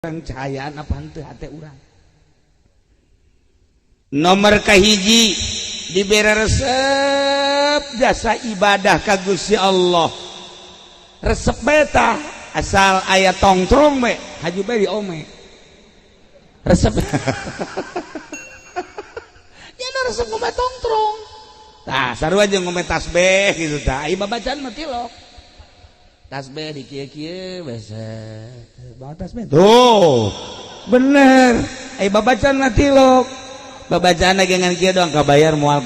cahayaan apa henteu hate urang. Nomor kahiji diberi resep jasa ibadah ka Gusti Allah. Resep beta asal aya tongtrong we haji bae diome. Resep nya resep ngome tongtrong. Tah sarua jeung ngome tasbih gitu tah. Ai babacaan mah tilok. Tasbih di kieu-kieu beset. Bawa tasbih. Tuh. Bener. Ai babacaan mah tilok. Babacaan dengan kieu doang kabayar moal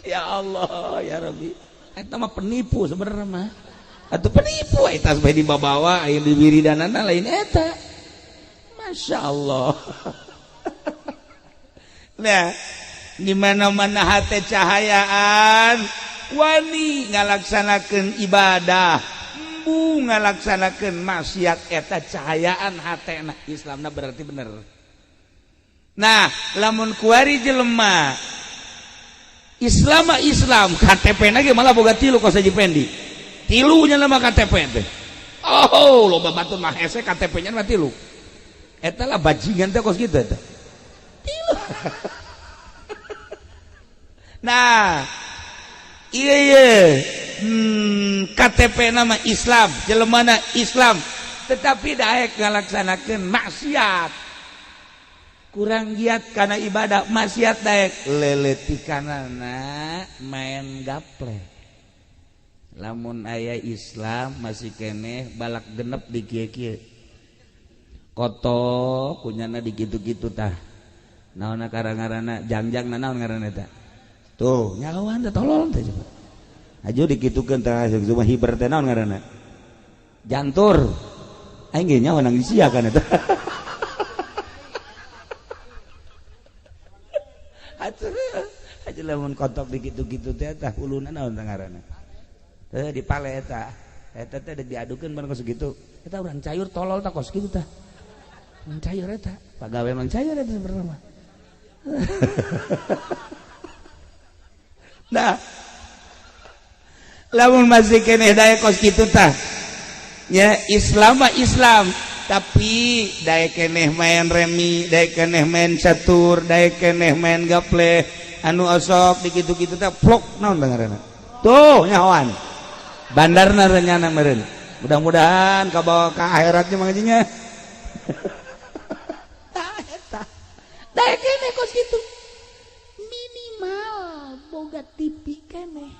Ya Allah ya Rabbi, eta mah penipu sebenarnya mah. Atuh penipu eta tasbih dibawa aya di wiridanana lain eta. Masya Allah. Nah, di mana-mana hate cahayaan wani ngalaksanakeun ibadah, embu ngalaksanakeun maksiat eta cahayaan hatena. Islamna berarti bener. Nah, lamun kuari jelema Islam KTP-na ge malah boga tilu kos saji pendi. Tilunya nama KTP teh. Oh, loba batur mah hese KTP-nya mah tilu. Eta lah bajingan teh kos kitu eta. Tilu. Nah, iya KTP nama Islam, jelemana Islam, tetapi daek ngalaksanakeun maksiat. Kurang giat karena ibadah maksiat daek leletikanana main gaple. Lamun aya Islam masih keneh balak genep di kieu-kieu. Koto kunyana di kitu-kitu tah. Naonna karangarana jangjangna naon ngaranna eta? Tuh, nyawan teh tolol teh coba. Aju dikitukeun teh cuma hiber teh naon ngaranna? Jantur. Aing ge nyawa nang disiakan eta. Aja lamun kotok dikitu-kitu teh tah uluna naon teh ngaranna? Teh dipale eta. Eta teh diadukeun bareng kos kitu. Eta urang cayur tolol tah kos kitu tah. Mun cayur eta, pagawe mang cayur eta sebenarnya. Nah, lamun masih keneh daya kos kitu tah. Ya Islam mah Islam, tapi daya keneh main remi, daya keneh main catur, daya keneh main gaple, anu osok di kitu-kitu teh plok naon ngaranna. Tuh nyawan. Bandarna renyana meureun. Mudah-mudahan kabawa ka akhiratnya mangajinya. Tah eta. Daya keneh kos kitu. Minimal boga TV keneh.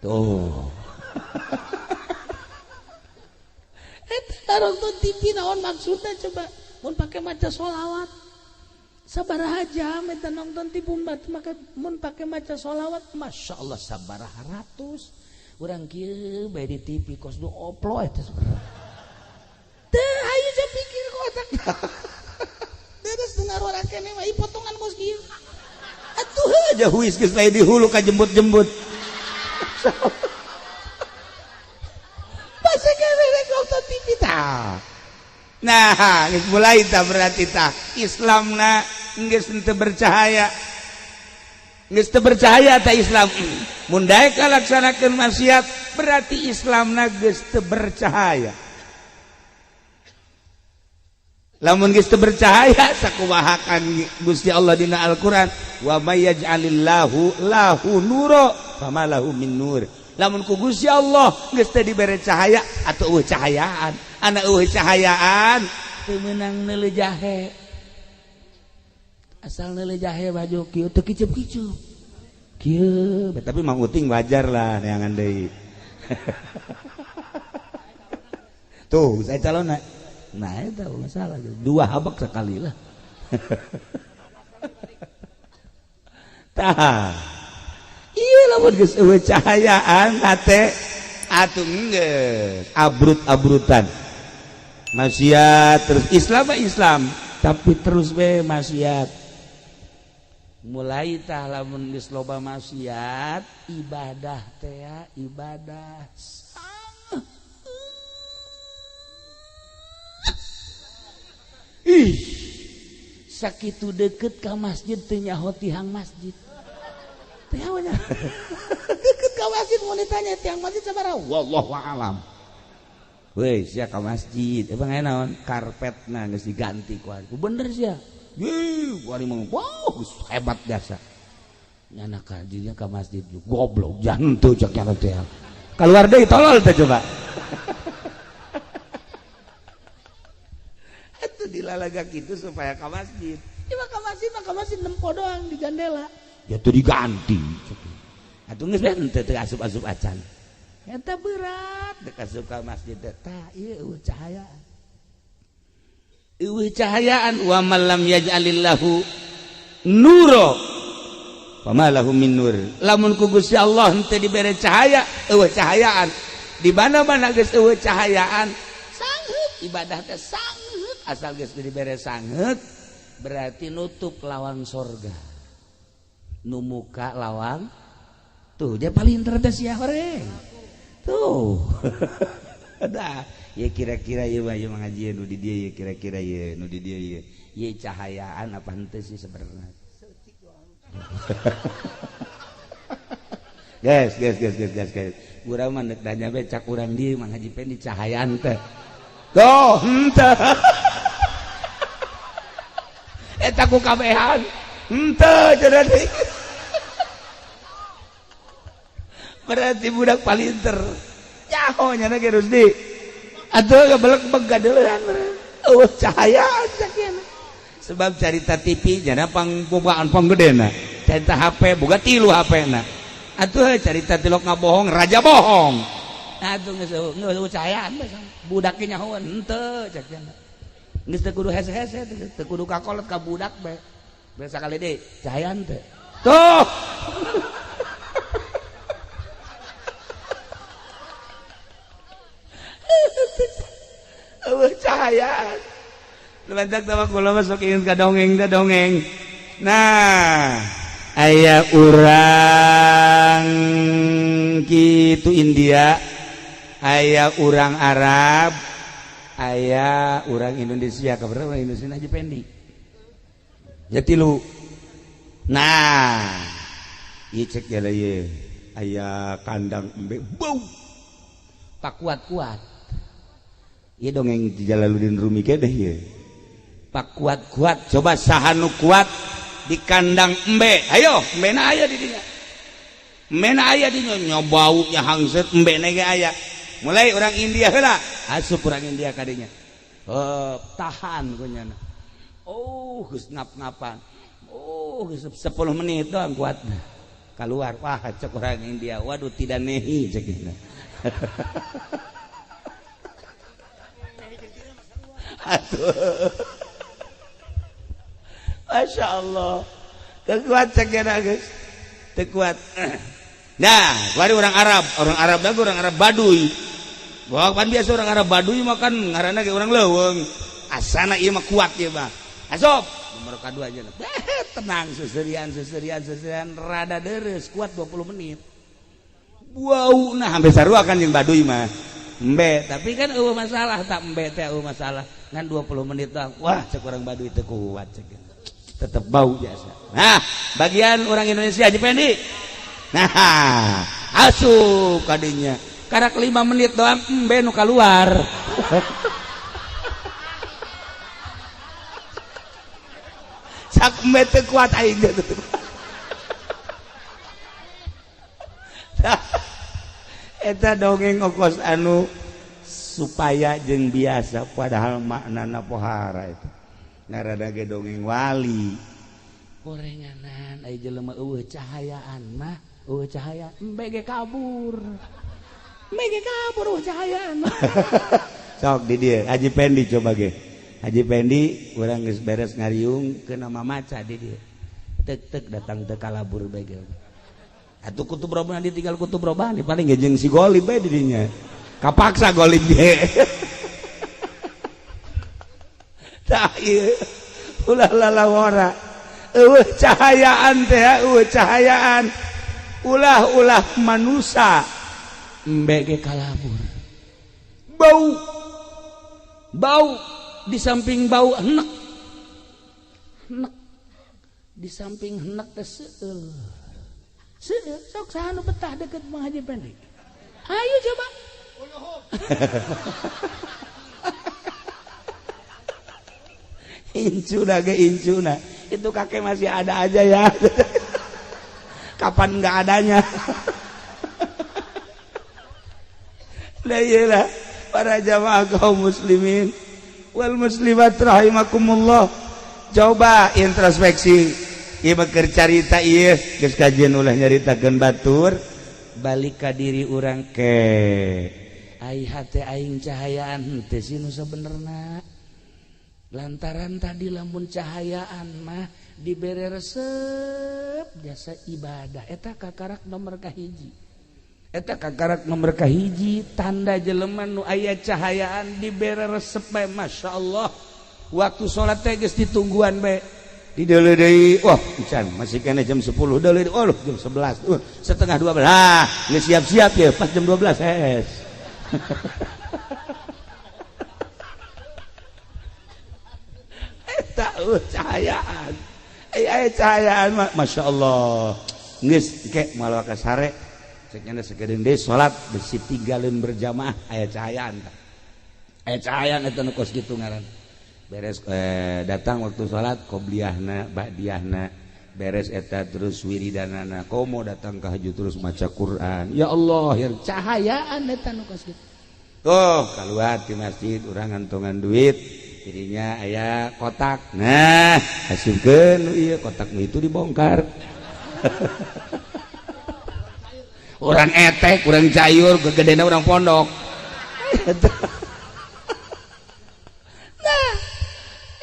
Tuh. Eta nonton TV naon maksudna coba? Mun pake maca sholawat. Sabaraha jam eta nonton TV mun pake maca sholawat, Masya Allah sabaraha ratus. Urang kieu bae di TV kos do oplo eta sebenarnya. Teu hayu ja pikir ku otak. Terus dengar orang keneh mah potongan kos kieu. Atuh aja huis geus lain di hulu ka jembut-jembut. Masa keneh rek nonton TV tah. Nah, geus mulai tah berarti tah Islamna geus teu bercahaya. Geus teu bercahaya tah Islam. Mun daek ngalaksanakeun maksiat berarti Islamna geus teu bercahaya. Lamun geus teu bercahaya sakumaha kan Gusti Allah dina Al-Qur'an, wa may yaj'alillahu lahu nura fama lahu min nur. Lamun ku Gusti Allah geus teu dibere cahaya atuh eueuh cahayaan, ana eueuh cahayaan teu meunang neuleuh jahe. Asal neuleuh jahe baju kieu teu kicup-kicup. Kieu, tapi mang uting wajar lah neangan deui. Tuh, saya calonna. Nah, itu masalah. Dua habak sekali lah. Tah. Iya lamun geus eueuh cahayaan hate atuh geus abrut-abrutan. Maksiat terus Islam mah Islam, tapi terus we maksiat. Mulai tah lamun geus loba maksiat, ibadah teh ibadah. Ih, sakitu deket ka masjid teu nyaho tihang masjid. teh nya. Deket ka masjid mau ditanya tiang masjid sabaraha? Wallahu a'lam. Weh, sia ka masjid, emang naon karpetna geus diganti ku ari. Bener sia. Ye, ari mah wow, hebat jasa. Nyana ka dinya ka masjid goblok jantu cek nya teh. Keluar deui tolol teh coba. Atuh dilalaga kitu supaya ka masjid. Cuma ka masjid nempo doang di jendela. Ya tuh diganti. Atuh geus bente teu asup-asup acan. Eta berat dek asup ka masjid tah ieu eueuh cahayaan. Eueuh cahayaan wa man lam yaj'alillahu nuro fama lahu min nur. Lamun ku Gusti Allah henteu dibere cahaya, eueuh cahayaan. Di mana-mana geus eueuh cahayaan, sangheut ibadah teh sangheut asal geus dibere sangheut berarti nutup lawang sorga. Nu muka lawang tuh dia paling terdes ya horeng. Tuh. Ada ya kira-kira ieu mah ngaji nu di dieu kira-kira ieu nu di dieu ieu cahayaan apa henteu sih sebenarnya. Guys. Urang mah neuk danya be cak urang dieu mah ngaji pen di cahayaan teh. Tuh, henteu. Eta ku kabehan. Henteu cenah deui. Berarti budak palinter. Nyaho nya ge Rusdi. Atuh gebelek-beg gadeulan. Eueuh cahayaan sakieu. Sebab carita TV jana pangbogaan panggedena. Carita HP boga 3 HP-na. Atuh carita tilok ngabohong raja bohong. Atuh geus cahayaan budak ge nyahoan henteu cek cenah. Geus teu kudu hese-hese teu kudu kakolot ka budak bae. Biasa kali deui cahayaan teh. Tuh. Cahayaan lementak tawa kula masuk ingin ka dongeng da dongeng. Nah aya urang kitu India, aya urang Arab, aya urang Indonesia. Kabarna urang Indonesia aja pendi ya 3. Nah ieu cek ya ieu aya kandang embe bau pak kuat-kuat. Iya dongeng di Jalaluddin Rumi ke deh ya. Pak kuat-kuat, coba saha nu kuat di kandang embe. Ayo, embe na aya di dinya. Embe na aya di dinya nyobau nya hangset embe na ge aya. Mulai orang India heula, asup orang India ka dinya. Tahan ku nya. Oh, geus ngap-ngapan. Oh, geus 10 menit doang kuatna. Keluar, wah cek orang India. Waduh tidak nehi cek gitu. Aduh. Masya Allah kekuat cekena guys tekuat. Nah bari orang Arab lagi orang Arab Baduy. Wah kan biasa orang Arab Baduy makan ngaranna ge orang leuweung asana ieu mah kuat ieu mah. Asop nomor kedua aja tenang suserian rada deres kuat 20 menit. Wow nah hampir sarua kan jeung Baduy mah embe tapi kan eueuh masalah tak embe teh eueuh masalah ngan 20 menit doang. Wah cek orang Baduy teu kuat cek tetep bau biasa. Nah bagian orang Indonesia aja pendi. Nah asup kadinya karak 5 menit doang embe nu keluar. Sak embe teu kuat aing teh. Eta dongeng ongkos anu supaya jeung biasa padahal maknana pohara itu ngarana ge dongeng wali gorenganan aya jelema eueuh cahayaan mah eueuh cahaya embe ge kabur eueuh cahayaan mah sok di dieu Haji Pendi coba ge Haji Pendi urang geus beres ngariung ke nama maca di dieu tek datang teu kalabur bae ge atuh kutub robahan ditinggal kutub robahan paling ge jeung si Golib bae di dinya kapaksa Golib ge tah ieu ulah lalawara eueuh cahayaan teh eueuh cahayaan ulah manusia embe ge kalabur bau di samping bau henek di samping henek teh seueur Sok saha nu betah deket Mang Haji Pendi. Ayo coba. Incuna ge incuna. Itu kakek masih ada aja ya. Kapan enggak adanya? Lah iyalah para jamaah kaum muslimin wal muslimat rahimakumullah. Coba introspeksi. Ieu keur carita ieu geus kajian ulah nyaritakeun batur balik ka diri urang ke ai hate aing cahayaan teh sinu sabenerna lantaran tadi lamun cahayaan mah dibere resep jasa ibadah eta kakarak nomor kahiji eta kakarak nomor kahiji tanda jelema nu aya cahayaan dibere resep bae masyaallah waktu salat teh geus ditungguan bae di deuleu deui wah pisan masih kena jam 10 deuleu oh jam 11 setengah 12 geus siap-siap ya pas jam 12 es eta cahayaan aya cahayaan masyaallah geus ke moal ka sare cek nya sakedeung deui salat besi tinggalin berjamaah aya cahayaan aya cahayaan eta nu kos kitu ngaran beres datang waktu salat qobliyahna ba'diyahna beres eta terus wiridanana komo datang ka haju terus maca Quran ya Allah yang cahayaan eta nu kos kitu tuh kaluar di masjid urang ngantongan duit dirinya aya kotak nah hasilkeun ieu kotak itu dibongkar orang etek urang cayur gegedena urang pondok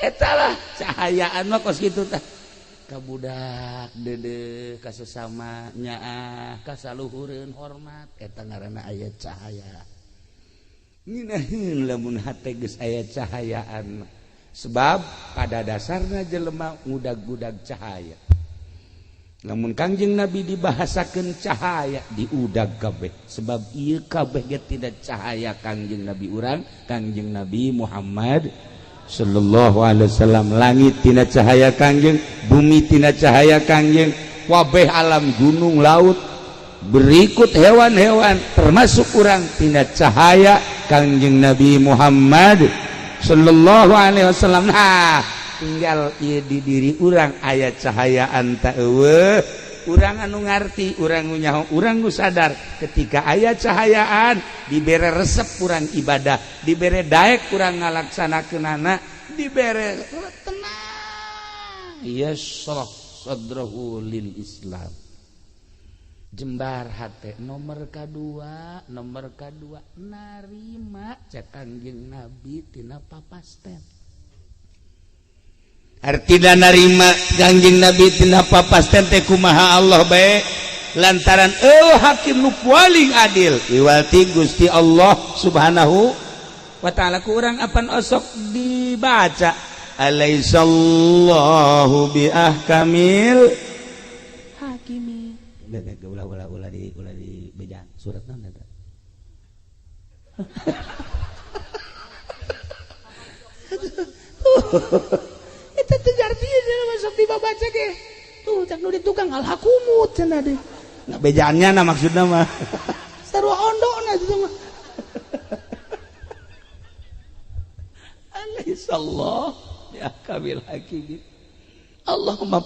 etalah cahayaan mah kos kitu tah ka budak deudeuh ka sesama nyaah ka saluhureun hormat eta ngaranna aya cahaya nginaheun lamun hate geus aya cahayaan sebab pada dasarna jelema ngudag-udag cahaya lamun Kangjeng Nabi dibahasakeun cahaya diudag kabeh sebab ieu kabeh ge tidak cahaya Kangjeng Nabi urang Kangjeng Nabi Muhammad sallallahu alaihi wasallam langit tina cahaya Kangjeng bumi tina cahaya Kangjeng wabeh alam gunung laut berikut hewan-hewan termasuk urang tina cahaya Kangjeng Nabi Muhammad sallallahu alaihi wasallam nah tinggal ieu di diri urang aya cahayaan ta eueuh urang anu ngarti urang nu nyaho urang nu sadar ketika aya cahayaan dibere resep urang ibadah dibere daek urang ngalaksanakeunana dibere tenang yashrah sadrahu lil Islam jembar hate nomor kadua narima cak Kangjeng Nabi tina papasten artina narima Kangjeng Nabi tina papasten teh kumaha Allah bae lantaran hakim nu paling adil iwalti Gusti Allah Subhanahu wa taala ku urang apan osok dibaca alaisallahu bi ahkamil hakimi ulah di bejaan surat naon eta eta teh artinya masuk dibaca ge tuh cak nu di tukang alhakumut cenah deui nah bejaannya na maksudna mah sarua ondona itu mah alaihissallah ya kabil hakim Allahumma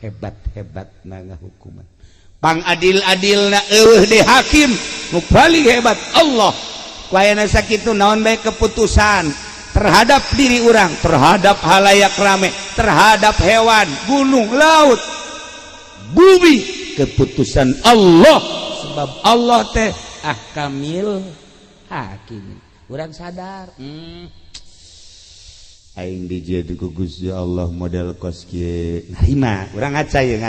hebat na ngahukuman pang adil-adilna eueuh de hakim nu paling hebat Allah kuayana sakitu naon bae keputusan terhadap diri orang, terhadap halayak rame, terhadap hewan, gunung, laut, bumi, keputusan Allah. Sebab Allah teh ahkamil hakim. Urang sadar, aing dijieun ku Gusti Allah model kos kieu. Narima, urang ngaca ya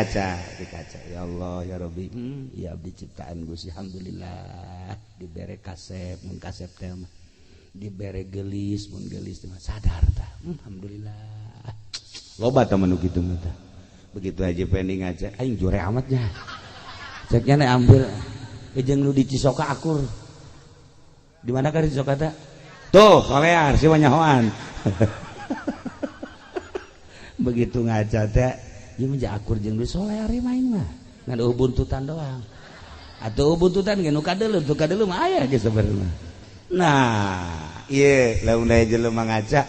dikaca. Ya Allah ya Rabbi, ya abdi ciptaan Gusti alhamdulillah dibere kasep, mun kasep teh mah dibere gelis mun gelis mah sadar tah alhamdulillah loba tah manu kitu mah tah begitu aja pending aja aing jore amatnya ceknya nih ambil jeung nu di Cisoka akur di mana ka di Cisoka teh tuh solear si wanyahoan begitu ngaca teh ieu mah akur jeung geus soleh ari main mah ngan buntutan doang atuh buntutan ge nu kadeuleuh tu kadeuleuh mah aya ge sabarna nah ieu lamun aya jelema ngaca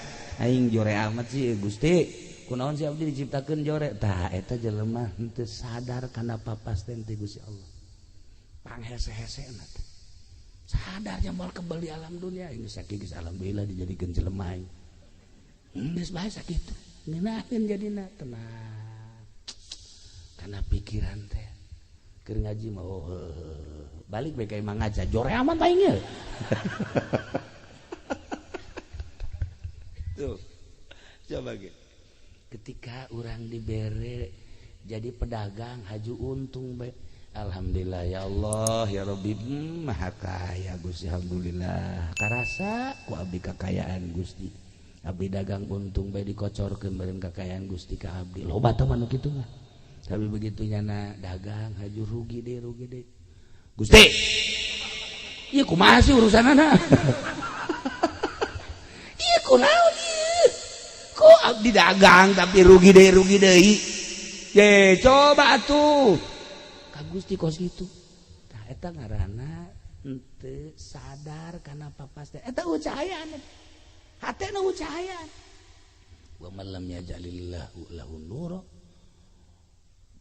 aing jore amat sih Gusti kunaon si abdi diciptakeun jore tah eta jelema henteu sadar kana papasten ti Gusti Allah panghese-hesena teh sadar moal kebal di alam dunia geus sakitu geus alhamdulillah dijadikeun jelema aing geus bae sakitu ngeunaheun jadina tenang kana pikiran teh keur ngaji mah balik bae ka imang ngaca jore amat aing ye tuh coba gitu ketika orang dibere jadi pedagang haju untung baik alhamdulillah ya Allah ya Rabbi maha kaya Gusti alhamdulillah karasa ku abdi kakayaan Gusti abdi dagang untung baik dikocorkeun beureum kakayaan Gusti ka abdi loba teh manu kitu mah tapi begitu nyana dagang haju rugi deh Gusti ieu kumaha sih urusanana ieu kunaon kok abdi dagang tapi rugi deui ye coba atuh ka Gusti kos kitu tah eta ngaranna henteu sadar kana papaste eta cahayaan hatena cahayaan wa man lam yaj'alillahu lahu nura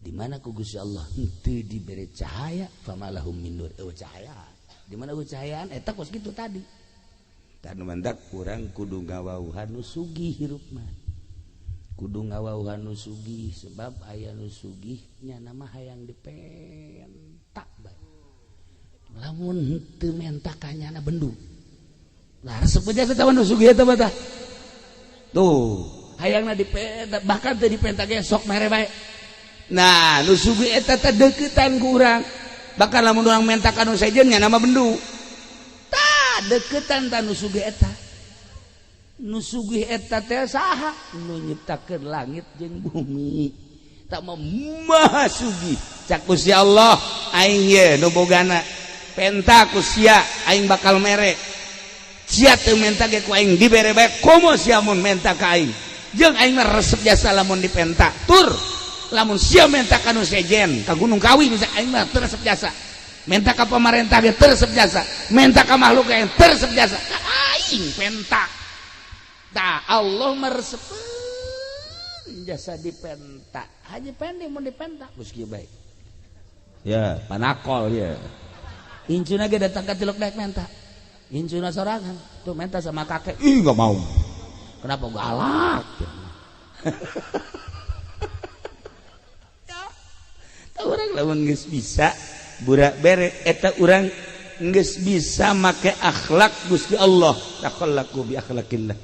di mana ku Gusti Allah henteu dibere cahaya famalahum min nur cahayaan di mana cahayaan eta kos kitu tadi tanu mantak kurang kudu ngawauhan nu sugih hirup mah kudu ngawauhan nu sugih sebab aya nu sugih nya nama hayang dipentak bae lamun henteu mentak kanyana bendu lah resep aja teh nu sugih eta mah tah tuh hayangna dipentak bahkan teu dipentak ge sok mere bae nah nu sugih eta teh deuketan ku urang bakal lamun urang mentak anu sejen nya nama bendu deketan tanu sugih eta nu sugih eta teh saha nu nyiptakeun langit jeung bumi tak maha sugih cak Gusti Allah aing ye nu bogana penta ku sia aing bakal mere sia teu menta ge ku aing dibere bae komo sia mun menta ka aing jeung aing mah resep jasa lamun dipenta tur lamun sia menta ka nu sejen ka Gunung Kawi bisa aing mah teu resep jasa menta ka pamarentah ge teresep jasa menta ka makhluk ge teresep jasa aing penta tah Allah meresepkeun jasa dipenta haji pende mun dipenta geus kieu bae ya panakol ya incuna ge datang ka tiluk daek menta incuna sorangan tuh menta sama kakek ih enggak mau kenapa galak ya orang lamun geus bisa burak bere eta urang geus bisa make akhlak Gusti Allah takhallaku bi akhlakillah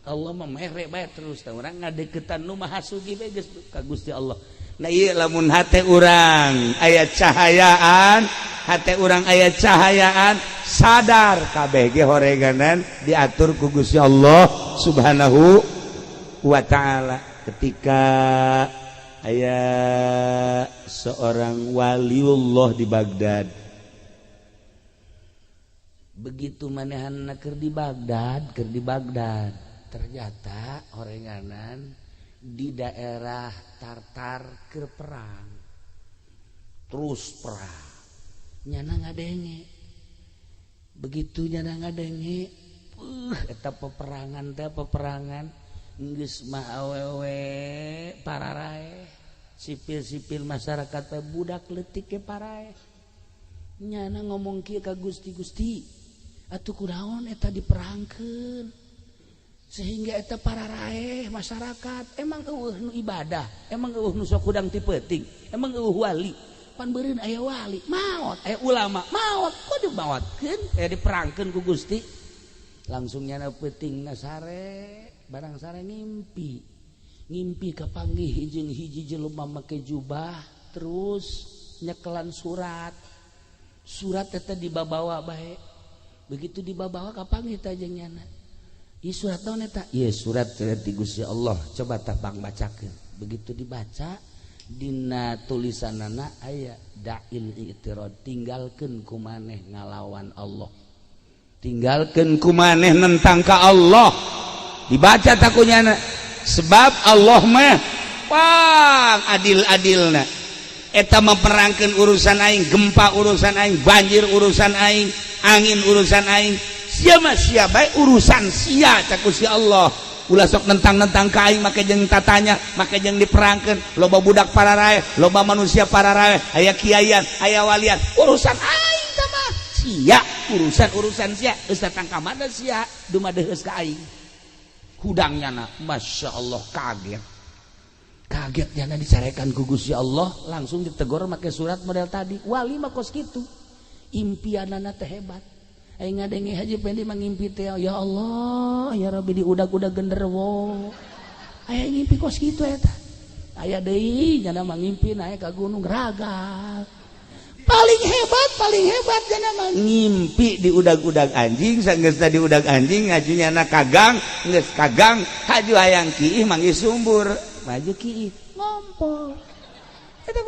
Allah mah mere bae terus tah urang ngadeukeutan nu maha sugih bae geus ka Gusti Allah nah ieu lamun hate urang aya cahayaan hate urang aya cahayaan sadar kabeh ge horeganan diatur ku Gusti Allah Subhanahu wa taala ketika aya seorang waliullah di Baghdad begitu manehanna keur di Baghdad ternyata horenganan di daerah Tartar keur perang terus perang nyana ngadenge begitu nyana ngadenge eta peperangan geus mah awewe pararae sipil-sipil masyarakat teh budak leutik ke parae nyana ngomong kieu ka Gusti atuh kunaon eta diperangkeun sehingga eta pararae masyarakat emang eueuh nu ibadah emang eueuh nu sok hudang ti peuting emang eueuh wali pan beureun aya wali maot aya ulama maot kok dimaotkeun aya diperangkeun ku Gusti langsung nyana peutingna sare barang sare ngimpi kapanggih jeung hiji jelema make jubah terus nyekelan surat eta dibabawa bae begitu dibabawa kapanggih teh jeung nyana ieu surat naon eta ieu surat ti Gusti Allah coba tah pang bacakeun begitu dibaca dina tulisanana aya da'il i'tirad tinggalkeun ku maneh ngalawan Allah tinggalkeun ku maneh nentang ka Allah dibaca takunyana sebab Allah mah wah adil-adilna eta memperangkeun urusan aing, gempa urusan aing, banjir urusan aing, angin urusan aing, sia mah sia bae urusan sia cak Gusti Allah. Ulah sok nentang-nentang ka aing make jeung tatanya, make jeung diperangkeun, loba budak pararae, loba manusia pararae, aya kiaian, aya walian, urusan aing tah mah sia, urusan sia, geus datang ka mana sia, dumadeheus ka aing. Hudangnya Masya Allah kaget jana dicarekan ku Gusti Allah, langsung ditegur make surat model tadi. Wali mah kos kitu, impianana teh hebat. Aing ngadenge Haji Pendi mangimpi teh, ya Allah ya Rabbi diudag-udag genderuwo, aya ngimpi kos kitu eta. Aya deui jana mangimpi naik ka gunung ragal. Paling hebat jana mah ngimpi di udag-udag anjing, sanggeusna di udag anjing ngajunya anak kagang, geus kagang haju hayang kiih manggih sumbur, maju kiih ngompol. Eta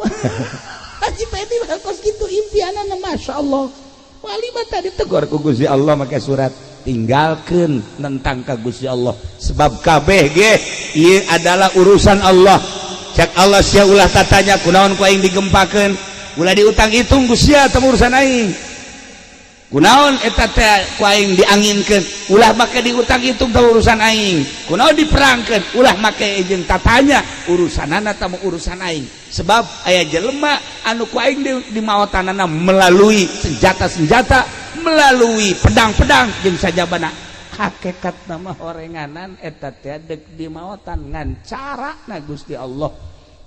Haji Pendi mah kos kitu impianana masyaallah. Wali mah tadi tegur ku Gusti Allah make surat, tinggalkeun nentang ka Gusti Allah, sebab kabeh ge ieu adalah urusan Allah. Cak Allah sia ulah tatanya kunaon ku aing digempakeun, ulah diutang hitung Gusti teh urusan aing. Kunaon eta teh ku aing dianginkeun, ulah make diutang hitung teh urusan aing. Kunaon diperangkeun, ulah make jeung tatanya, urusanana teh urusan aing. Sebab aya jelema anu ku aing di maotanana melalui senjata-senjata, melalui pedang-pedang jeung sajabana. Hakikatna mah horenganan eta teh deuk di maotan ngan carana Gusti Allah.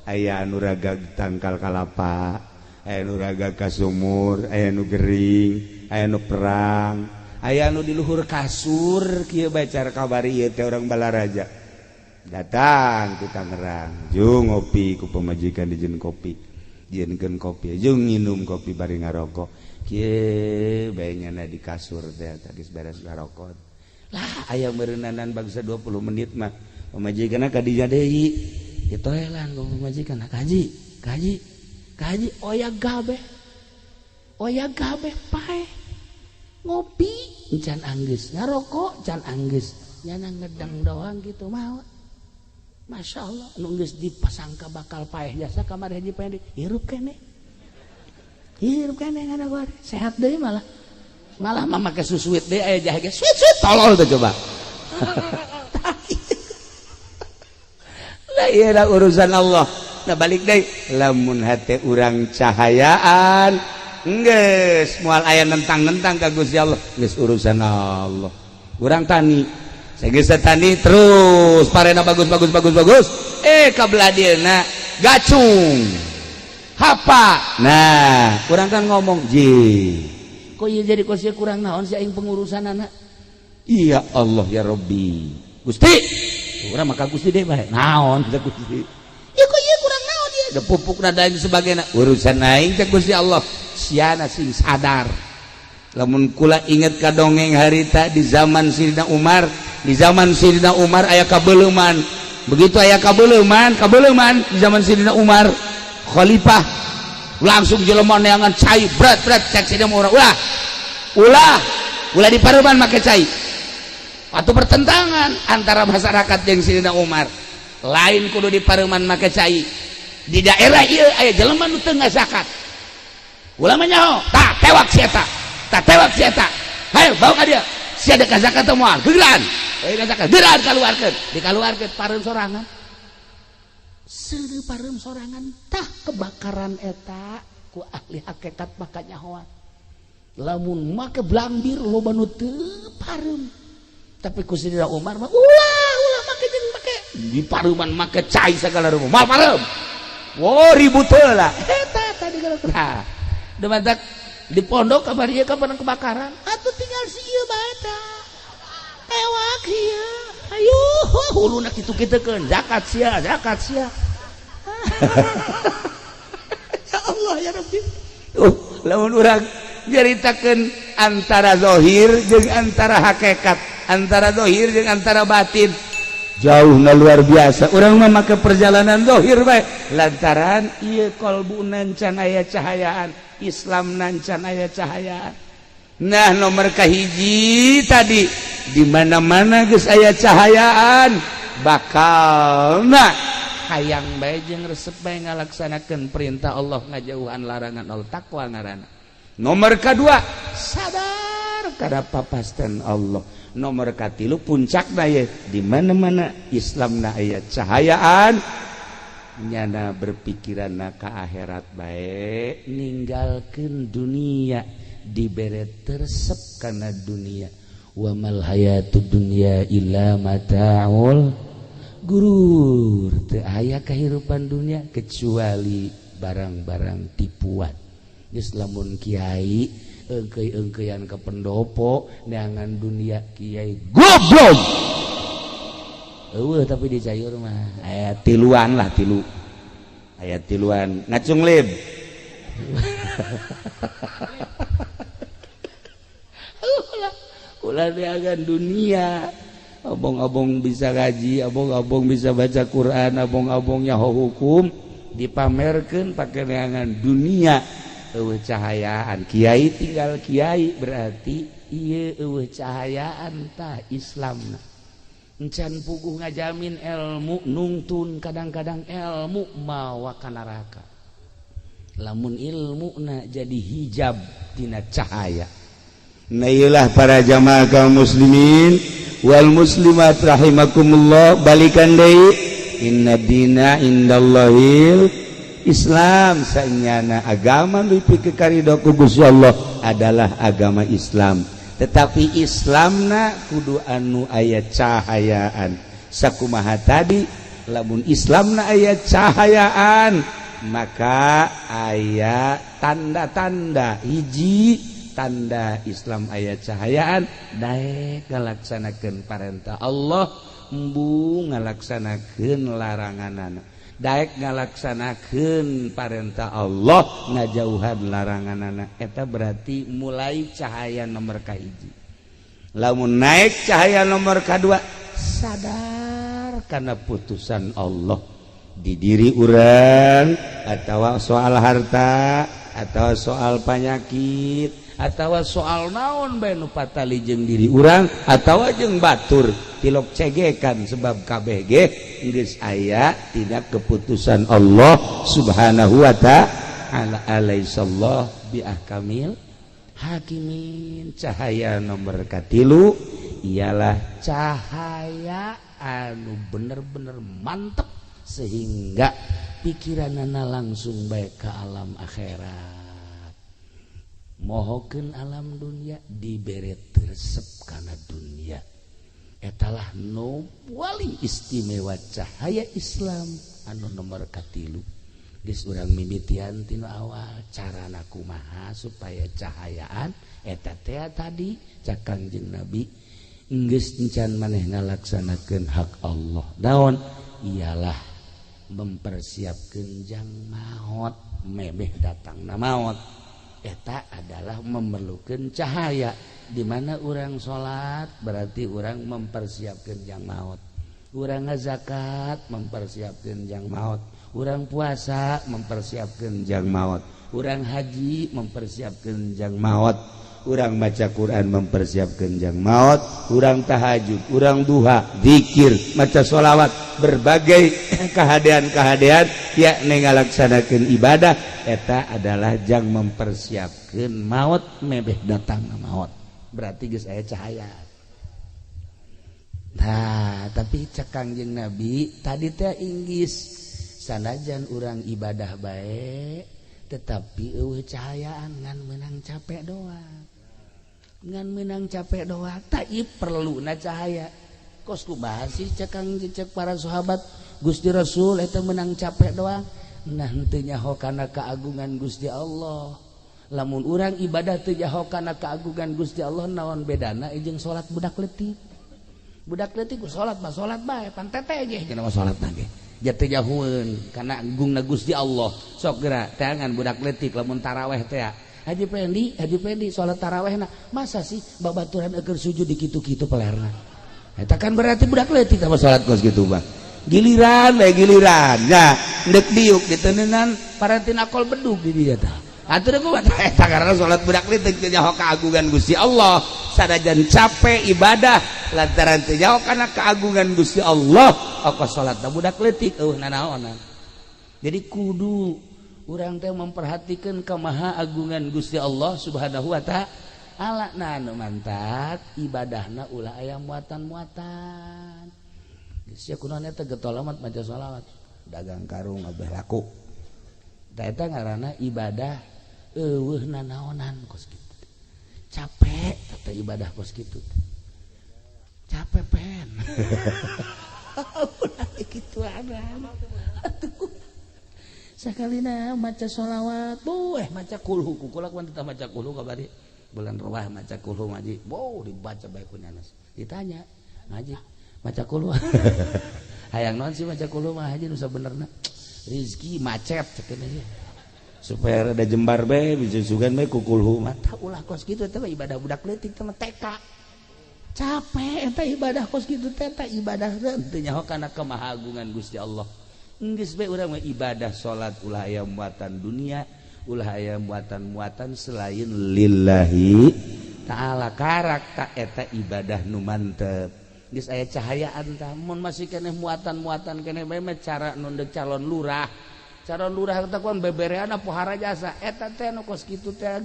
Aya anu ragag tangkal kalapa, aya nu ragag ka sumur, aya nu gering, aya nu perang, aya nu di luhur kasur kieu bae cara kabari ieu teh urang Balaraja. Datang ku Tangerang, jeung ngopi ku pamajikan dijieun kopi, dijieunkeun kopi, jeung nginum kopi bari ngarokok. Kieu bae nyana di kasur teh geus beres ngarokok. Lah aya meureunanan bangsa 20 menit mah pamajikanna ka dinya deui. Ditoelan ku pamajikan, kaji oya gabe pae ngopi can anggeus, ngarokok can anggeus, nyana ngedang doang gitu mah. Masya Allah anu geus dipasangka bakal paeh jasa kamar Haji Pendi, hirup kene ngana gua sehat deui malah mah make susuit deui aya jahe ge suit tolol tuh coba. Lah ieu urusan Allah. Nah balik deui, lamun hate urang cahayaan geus moal aya nentang-nentang ka Gusti Allah, geus urusan Allah. Urang tani, sageus tani terus parena bagus, kabladieuna gacung. Hapa. Nah, urang kan ngomong, "Ji, kok ieu jadi kos ieu kurang naon si aing pengurusanana?" Iya Allah ya Rabbi. Gusti, urang maka Gusti deui bae. Naon teh Gusti? Ya kok ieu kurang naon ieu? Da pupukna dan sebagainya. Urusan aing teh Gusti Allah. Siana sing sadar. Lamun kula inget ka dongeng harita di zaman Sayyidina Umar, aya kabeuleman. Begitu aya kabeuleman di zaman Sayyidina Umar, khalifah langsung jelema neangan cai berat cek Sayyidina Umar. Ulah di pareuman make cai. Waktu pertentangan antara masyarakat jeung Sayyidina Umar. Lain kudu di pareuman make cai. Di daerah ieu aya jelema nu teu ngazakat. Ulama nyaho, tah tewak si eta. Hayo bawa ka dia. Sia ada zakat teh moal. Gegeran. Zakat. Gegeran kaluarkeun. Dikaluarkeun pareum sorangan. Seudeuh pareum sorangan tah kebakaran eta ku ahli hakikat maka nyahoan. Lamun make blambir loba nu teu pareum. Tapi ku Sayyidina Umar mah ulah make jeung make di pareuman make cai sagala rupa. Mal pareum. Wo ribut heula. Eta tadi gara Demantak di pondok kabar ieu kapan kebakaran, atuh tinggal si ieu bae tah. Ewak ieu. Ayo huluna kitu-kitukeun zakat sia. Ya Allah ya Rabbi. Lamun urang nyaritakeun antara zahir jeung antara hakikat, antara zahir jeung antara batin. Jauh luar biasa. Urang mah make perjalanan zahir bae lantaran ieu qalbuna can aya cahayaan, Islam nancan aya cahayaan. Nah nomor kahiji tadi di mana-mana geus aya cahayaan, bakalna hayang bae jeung resep bae ngalaksanakeun perintah Allah ngajauhan larangan Allah takwa ngaranna. Nomor kedua sadar kada papasten Allah. Nomor katilu puncakna ye di mana-mana Islamna aya cahayaan nyana berpikiranna ka akhirat bae ninggalkeun dunia dibere tersep kana dunia. Wa mal hayatud dunya illa mata'ul gurur. Teu aya kahirupan dunia kecuali barang-barang tipuan. Geus lamun kiai engkeuy-engkeuyan ke pendopo neangan dunia kiai goblok. Eueuh tapi di Cayur mah aya tiluan lah tilu. Aya tiluan ngacung lib. Ulah neangan dunia. Abong-abong bisa ngaji, abong-abong bisa baca Quran, abong-abong nyaho hukum dipamerkeun pake neangan dunia. Eueuh cahayaan kiai tinggal kiai berarti ieu eueuh cahayaan tah Islamna. Encan puguh ngajamin ilmu nungtun kadang-kadang ilmu mawa ka neraka. Lamun ilmuna jadi hijab tina cahaya. Nah iyalah para jamaah kaum muslimin wal muslimat rahimakumullah balikan deui inna dina indallahil Islam saenyana agama nepi ka karidho ku Gusti Allah adalah agama Islam. Tetapi Islamna kudu anu aya cahayaan. Sakumaha tadi lamun Islamna aya cahayaan maka aya tanda-tanda. Hiji tanda Islam aya cahayaan daek ngalaksanakeun parentah Allah embu ngalaksanakeun laranganana. Daek ngalaksanakeun parentah Allah ngajauhan laranganana. Eta berarti mulai cahaya nomor kahiji. Lamun naik cahaya nomor kadua sadar karena putusan Allah di diri urang atawa soal harta atawa soal penyakit atawa soal naon bae nu patali jeung diri urang atawa jeung batur tilok cegekan sebab kabeh ge geus aya tina keputusan Allah Subhanahu wa ta'ala. Alaihissallah bi ahkamil hakimin. Cahaya nomor katilu ialah cahaya anu bener-bener mantep sehingga pikiranana langsung baik ke alam akhirat. Mohokeun alam dunia dibere tersep kana dunia. Etalah nu paling istimewa cahaya Islam anu nomor katilu. Geus urang mimitian tina awal carana kumaha supaya cahayaan eta teh tadi cak Kangjeng Nabi geus encan maneh ngalaksanakeun hak Allah. Naon? Ialah mempersiapkeun jang maot mebeh datangna maot. Eta adalah memerlukan cahaya. Di mana orang sholat berarti orang mempersiapkan jang maut. Orang ngazakat mempersiapkan jang maut. Orang puasa mempersiapkan jang maut. Orang haji mempersiapkan jang maut. Orang baca Quran mempersiapkan jang maut. Orang tahajud, orang duha, zikir, maca sholawat, berbagai kehadean-kehadean yakni ngalaksanakeun ibadah. Eta adalah jang mempersiapkan maut mebeh datang maut. Berarti geus aya cahaya. Nah, tapi cak Kangjeng Nabi tadi teh inggis sanajan urang ibadah bae tetapi eueuh cahayaan ngan meunang capek doang. Ngan meunang capek doang tah ieu perluna cahaya. Kos kumaha sih cak para sahabat Gusti Rasul eta meunang capek doang. Nah henteu nyaho kana keagungan Gusti Allah. Lamun urang ibadah teu nyaho kana keagungan Gusti Allah naon bedana jeung salat budak leutik. Budak leutik ku salat mah salat bae pan teteh ge cenah mah salatna ge. Ja teu nyahoeun kana agungna Gusti Allah. Sok geura teangan budak leutik lamun tarawih teh Haji Pendi salat tarawihna masa sih babaturan keur sujud di kitu-kitu pelerna. Eta kan berarti budak leutik mah salat kos kitu bang. Giliran nya ndek diuk diteneunan parantina kol bedug di dieu tah. Atur aku eta karena salat budak leutik teu nyaho kaagungan Gusti Allah. Sadajan capek ibadah lantaran teu nyaho kana kaagungan Gusti Allah, ongkos salatna budak leutik nanaonan. Jadi kudu urang teh memperhatikan kamaha agungan Gusti Allah Subhanahu wa taala. Nah nu mantap ibadahna ulah aya muatan-muatan. Geus kunaon eta getol amat maca shalawat. Dagang karung abeh laku. Da eta ngaranna ibadah eueuh nanaonan kos kitu. Capek tata ibadah kos kitu. Capek pen. Ulah kitu aran. Atuh. Sakalina maca sholawat, maca kulhu, kukulak mah teu maca kulhu kabari. Bulan Rawah maca kulhu ngaji. Dibaca bae ku nyanas. Ditanya, ngaji maca kulhu. Hayang naon sih maca kulhu mah haji nu sabenerna. Rizki macet cenah ieu. Supaya rada jembar bae bisa sugan bae ku kulhu mah. Tah ulah kos kitu teh ibadah budak leutik teh mah TK. Capek eta ibadah kos kitu teh ibadah teu nyaho kana kemahagungan Gusti Allah. Geus bae urang mah ibadah salat ulah aya muatan dunia, ulah aya muatan-muatan selain lillahi taala karak ka eta ibadah nu mantep. Geus aya cahayaan tah mun masih keneh muatan-muatan keneh bae mah cara nu deuk calon lurah. Calon lurah teh kuan bebereana pohara jasa eta teh nu kos kitu teh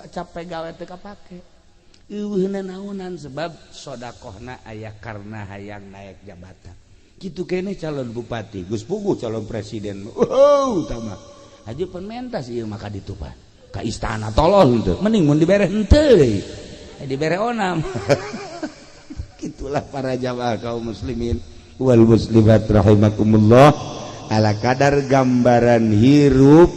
capek gawe teu kapake. Eueuhna naonan sebab sedekahna aya karna hayang naek jabatan. Gitu kene calon bupati, Gus Pugu calon presiden. Tama. Haji penmentas ieu maka ditupan. Ka istana tolol henteu. Mending mun dibere henteu. Dibere onam. Gitulah para jamaah kaum muslimin wal muslimat rahimakumullah. Ala kadar gambaran hirup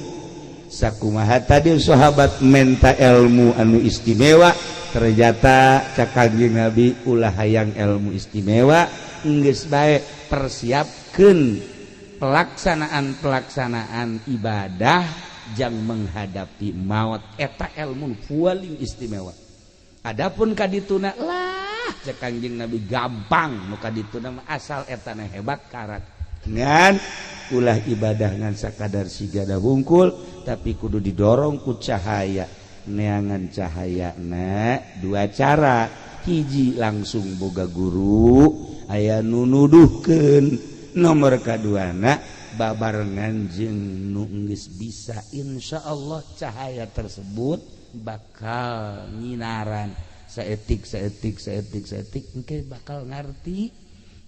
sakumaha tadi sahabat menta ilmu anu istimewa, ternyata cakaging Nabi ulah hayang ilmu istimewa. Geus bae persiapkeun pelaksanaan ibadah jang menghadapi maut eta ilmu paling istimewa. Adapun kadituna lah cek Kangjeng Nabi gampang nu kadituna mah asal etana hebat karat ngan ulah ibadah ngan sakadar sigada hungkul tapi kudu didorong ku cahaya. Neangan cahayana dua cara, hiji langsung boga guru aya nu nuduhkeun, nomor kaduana babarengan jeung nu geus bisa insyaallah cahaya tersebut bakal nyinaran saeutik engke bakal ngarti.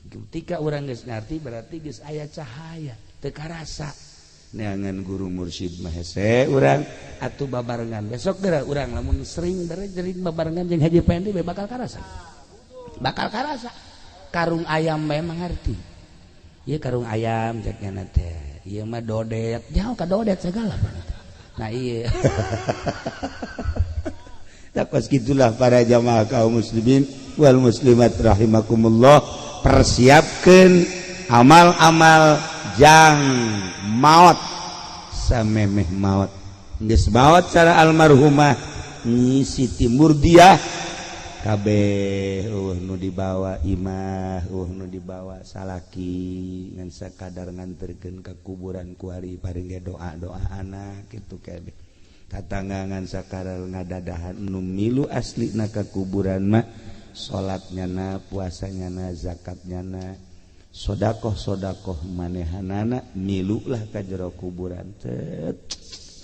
Ketika urang geus ngarti berarti geus aya cahaya teu karasa. Neangan guru mursyid mah hese urang atuh babarengan besok geura urang lamun sering jeung babarengan jeung Haji Pendi bakal karasa. Karung ayam bae mangarti. Ieu karung ayam cek nya teh. Ieu mah dodet, jauh ka dodet segala. Nah ieu. Tak pas gitulah para jamaah kaum muslimin wal muslimat rahimakumullah, persiapkeun amal-amal jang maut samemeh maut. Geus maut cara almarhumah Nyi Siti Murdiah kabeh nu dibawa imah, nu dibawa salaki ngan sakadar nganterkeun ka kuburan ku ari paring doa-doa anak kitu kabeh. Katanggangan sakadar ngadadahan nu milu aslina ka kuburan mah salatnyana, puasanyana, zakatnyana, sodakoh manehanana milulah ka jero kuburan teh.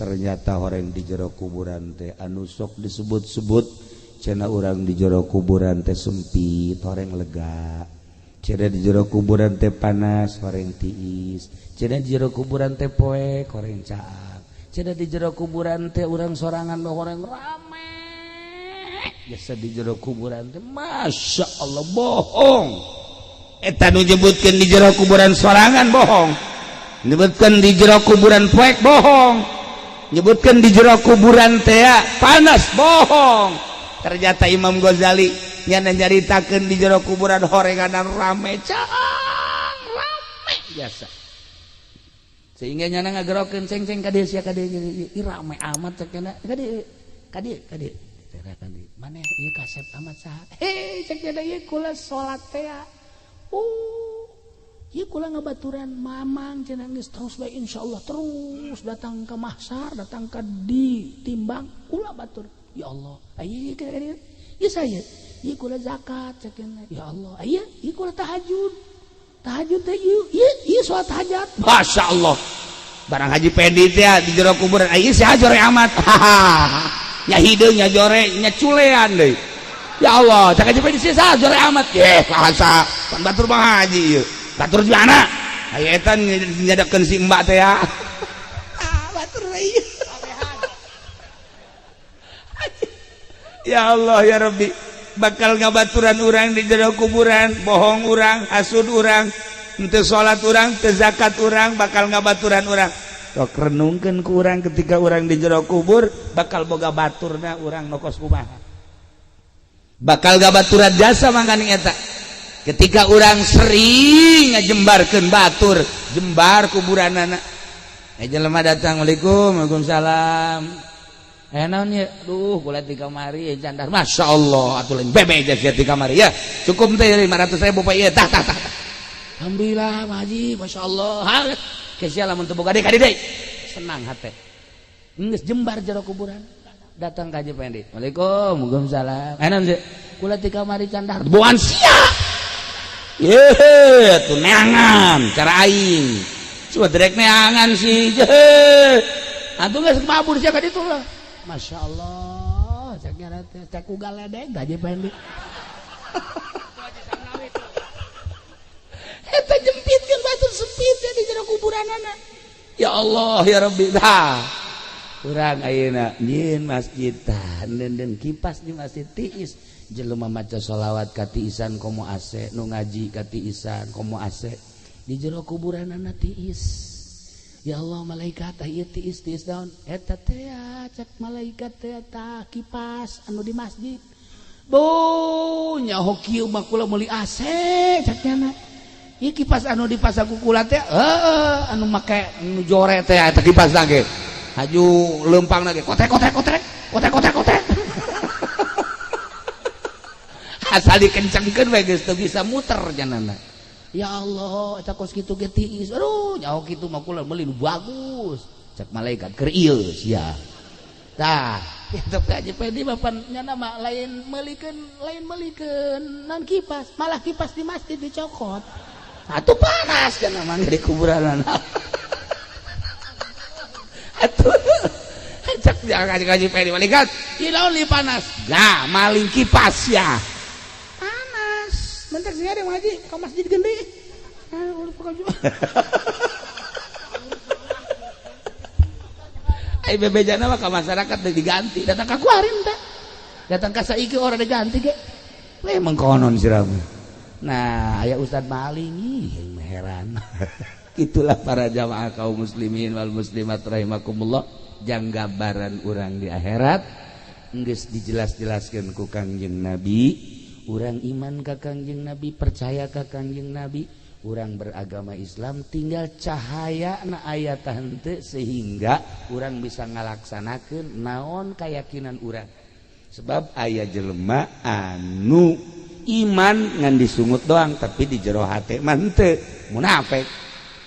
Ternyata horeng di jero kuburan teh anu sok disebut-sebut cenah urang di jero kuburan teh sempit horeng lega, cenah di jero kuburan teh panas horeng tiis, cenah di jero kuburan teh poek horeng caak, cenah di jero kuburan teh urang sorangan horeng rame. Biasa di jero kuburan teh masya Allah bohong. Eta nu nyebutkeun di jero kuburan sorangan bohong, nyebutkeun di jero kuburan poek bohong, nyebutkeun di jero kuburan teh panas bohong. Ternyata Imam Ghazali nyana nyaritakeun di jero kuburan horenganan rame caang rame biasa. Sehingga nyana ngagerokeun ceng-ceng ka dieu sia ka dieu rame amat cek cenah ka dieu teh kandi maneh ieu kasep amat saha cek cenah ieu kula salat teh ieu kula ngabaturan mamang cenah geus terus bae insyaallah terus datang ke mahsyar, datang ke ditimbang kula batur. Ya Allah, aya ieu ieu saya. Ieu kula zakat cenah. Ya Allah, aya ieu kula tahajud. Tahajud teh ieu salat hajat. Masyaallah. Barang Haji Pendi teh di jero kuburan aya si Hajore amat. Nya hideung nya jore nya culean deui. Ya Allah, cak Haji Pendi si Hajore amat. Bahasa pan batur mah haji ieu. Batur di mana? Aya eta nyadakeun si Mbak teh ya. Batur ieu. Ya Allah ya Rabbi, bakal ngabaturan urang di jero kuburan, bohong urang, hasud urang, teu salat urang, teu zakat urang, bakal ngabaturan urang. Tok renungkeun ku urang ketika urang di jero kubur, bakal boga baturna urang nokos kumaha. Bakal ngabaturan jasa mangkani eta. Ketika urang sering ngajembarkeun batur, jembar kuburanana. Jelema datang, Assalamualaikum, Waalaikumsalam. Naon ya, duh kulit di kamari candar, masya Allah, atuh lain bebe aja di kamari ya, cukup teh 500.000 pak iya, tah. Alhamdulillah, Haji, masya Allah, kesia lamun teu boga deui kadi deui, senang hate, geus jembar jero kuburan, datang ka Haji Pendi, Waalaikum, Waalaikumsalam, naon sih, kulit di kamari candar, boan sia, tuh neangan, cara aing, coba direk neangan sih, atuh geus mabur sia ka ditu lah. Masya Allah, cak galedeg Haji Pendi. Eta jempitkeun batur sepit di jero kuburanana. Ya Allah ya Rabbi, urang ayeuna nyieun masjid tah den kipas di masjid tiis. Jelema maca sholawat ka tiisan komo AC, nu ngaji ka tiisan komo AC. Di jero kuburanana tiis. Ya Allah malaikat ieu tiis daun eta teh cek malaikat teh tah kipas anu di masjid. Bo nyaho kieu mah kula meuli AC cek nya. Ieu kipas anu dipasang ku kula teh anu make anu jore teh eta kipas ge. Haju leumpangna ge kotek. Asal dikencengkeun we geus teu bisa muter janana. Ya Allah, eta kos kitu ge tiis. Aduh, nyaho kitu mah kula meuli nu bagus. Cek malaikat keur ieu sia. Tah, kitu Haji Pendi bapan nyana mah lain meulikeun naon kipas, malah kipas di masjid dicokot. Atuh panas cenah mah di kuburan. Atuh cek Haji Pendi malaikat, ieu naon li panas? Nah, maling kipas ya. Bentar sih ada Haji ke masjid gede. Ai bebejana mah ka masyarakat diganti, datang ka kuarin teh. Datang ka saiki orang diganti ge. Memang konon sirama. Nah, aya Ustad maling ih heran. Itulah para jamaah kaum muslimin wal muslimat rahimakumullah, janggabaran urang di akhirat geus dijelas-jelaskeun ku Kangjeng Nabi. Urang iman ka Kangjeng Nabi, percaya ka Kangjeng Nabi, urang beragama Islam, tinggal cahaya na aya tah henteu sehingga urang bisa ngalaksanakeun naon keyakinan urang. Sebab aya jelema anu iman ngan disungut doang tapi di jero hate mah henteu, munafik.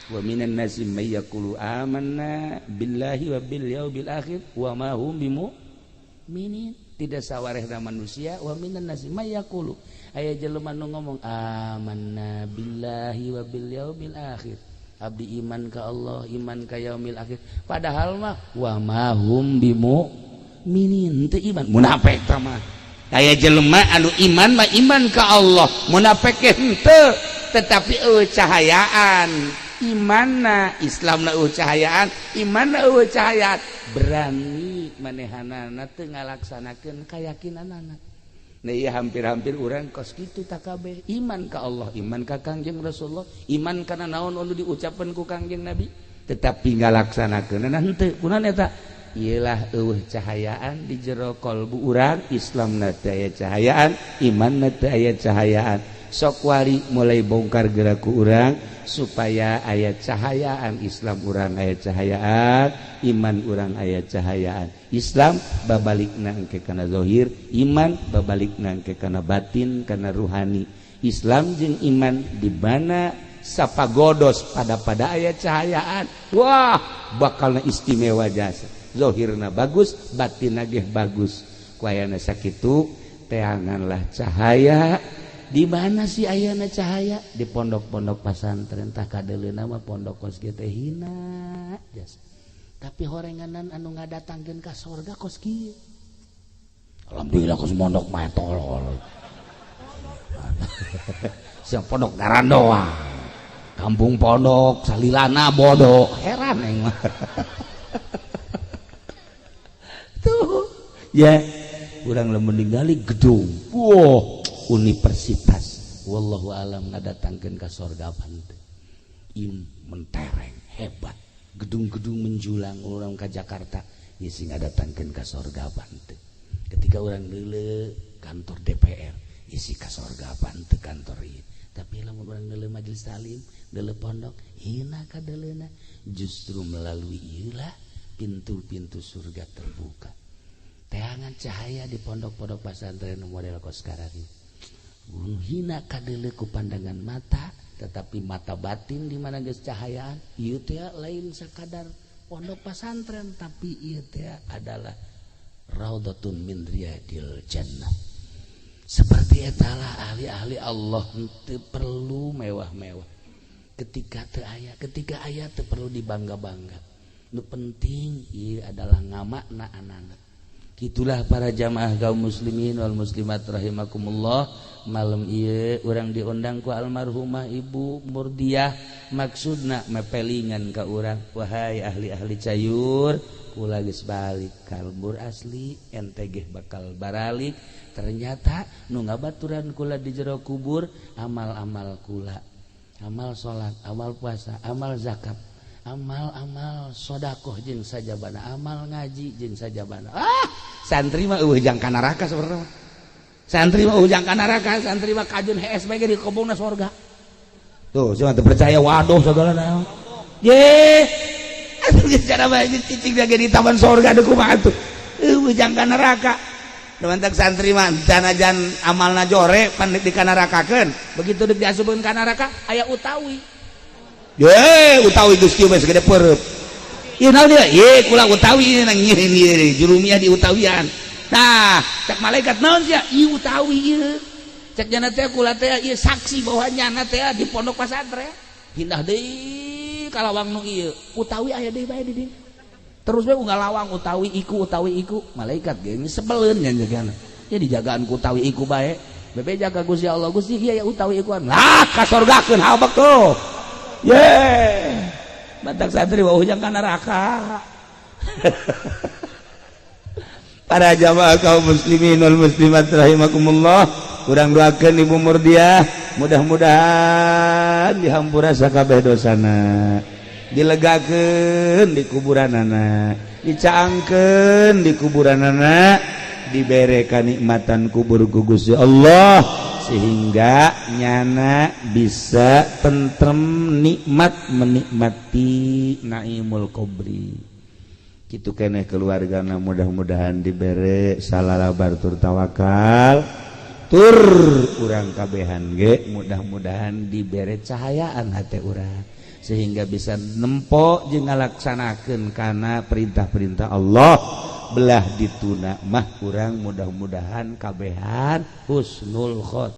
Wa minan nasi may yaqulu amanna billahi wa bil yaumil akhir wa ma hum bimu'minin. Tidak sawarehna manusia wa minan nasi may yaqulu aya jelema nu ngomong amanna billahi wa bil yaumil akhir, abdi iman ka Allah, iman ka yaumil akhir, padahal mah wa ma hum bimu'minin, teu iman, munafik tah mah. Aya jelema anu iman mah iman ka Allah, munafik henteu, tetapi eueuh cahayaan imanna, Islamna eueuh cahayaan, imanna eueuh cahayaan, berani manehanana teu ngalaksanakeun kayakinanana. Nah ieu hampir-hampir urang kos kitu tah kabeh, iman ka Allah, iman ka Kangjeng Rasulullah, iman kana naon anu diucapkeun ku Kangjeng Nabi, tetapi ngalaksanakeunna henteu. Kunaon eta? Ieulah eueuh cahayaan di jero kalbu urang, Islamna teu aya cahayaan, imanna teu aya cahayaan. Sok wari mulai bongkar gerak ku urang supaya aya cahayaan, Islam urang aya cahayaan, iman urang aya cahayaan. Islam babalikna engke kana zahir, iman babalikna engke kana batin, kana ruhani. Islam jeung iman di mana sapagodos pada aya cahayaan wah bakalna istimewa jasa zahirna bagus batinna ge bagus ku ayana sakitu teanganlah cahaya. Di mana sih ayana cahaya? Di pondok-pondok pesantren tah kadeleuna mah pondok kos ge teh hina jasa. Tapi horenganan anu ngadatangkeun ka sorga kos kieu. Alhamdulillah kos pondok mah tolol. Siap pondok ngaran doang. Kampung pondok salilana bodoh. Heran aing mah. Tuh, ya, urang lamun ningali gedung. Wow. Universitas wallahu alam ngadatangkeun ka sorga panteu mentereng hebat gedung-gedung menjulang urang ka Jakarta ieu sing ngadatangkeun ka sorga panteu ketika urang deuleu kantor DPR isi ka sorga panteu kantor ieu tapi lamun urang deuleu majelis taklim deuleu pondok hina ka deuleuna justru melalui ieu lah pintu-pintu surga terbuka teangan cahaya di pondok-pondok pesantren model kos sekarang hina kadele ku pandangan mata tetapi mata batin di mana geus cahayaan ieu teh lain sakadar pondok pesantren tapi ieu teh adalah raudhatun min riyadil jannah seperti eta lah ahli-ahli Allah teu perlu mewah-mewah ketika aya teu perlu dibangga-bangga nu penting ieu adalah ngamakna anak-anak. Itulah para jamaah kaum muslimin wal muslimat rahimakumullah malam ieu urang diundang ku almarhumah Ibu Murdiah maksudna mepelingan ka urang wahai ahli-ahli cayur kula geus balik kalbur asli ente ge bakal baralik ternyata nu ngabaturan kula di jero kubur amal-amal kula amal salat amal puasa amal zakat amal-amal sodakoh jeung sajabana amal ngaji jeung sajabana santri mah ujang ka neraka saudara santri mah ujang ka neraka santri mah kajun HSBG di kobongna surga tuh siapa teu percaya waduh segala naon ye atuh cara bae cicing lagi di taman surga deuk kumaha atuh ujang ka neraka mantak santri mah janajan amalna jore pan di ka nerakakeun begitu deuk diasupkeun ka neraka aya utawi ye utawi geus kieu segede pereup ieu naon dia ye kula utawi nang ieu jurumiah di utawian nah cek malaikat naon sia ieu utawi ieu cek jana teh kula teh ieu saksi bahwa nyana teh di pondok pesantren pindah deui ka lawang nu ieu utawi aya deui bae di dieu terus bae unggal lawang utawi iku malaikat ge sebeleun nya jagana ya dijagaan ku utawi iku bae bebe jaga Gusti Allah Gusti ieu ya utawi ikuan lah ka sorgakeun habak tuh ye batak santri wah ujang ka neraka. Para jamaah kaum muslimin wal muslimat rahimakumullah urang doakeun Ibu Murdiah mudah-mudahan dihampura sakabeh dosana dilegakeun di kuburanana dicaangkeun di kuburanana dibere kanikmatan kubur ku Gusti Allah sehingga nyana bisa tentrem nikmat menikmati naimul kubri kitu keneh keluargana mudah-mudahan dibere salalabar tur tawakal tur urang kabehan ge mudah-mudahan dibere cahayaan hate urang sehingga bisa nempo jeung ngalaksanakeun kana perintah-perintah Allah belah dituna mah urang mudah-mudahan kabehan husnul khotimah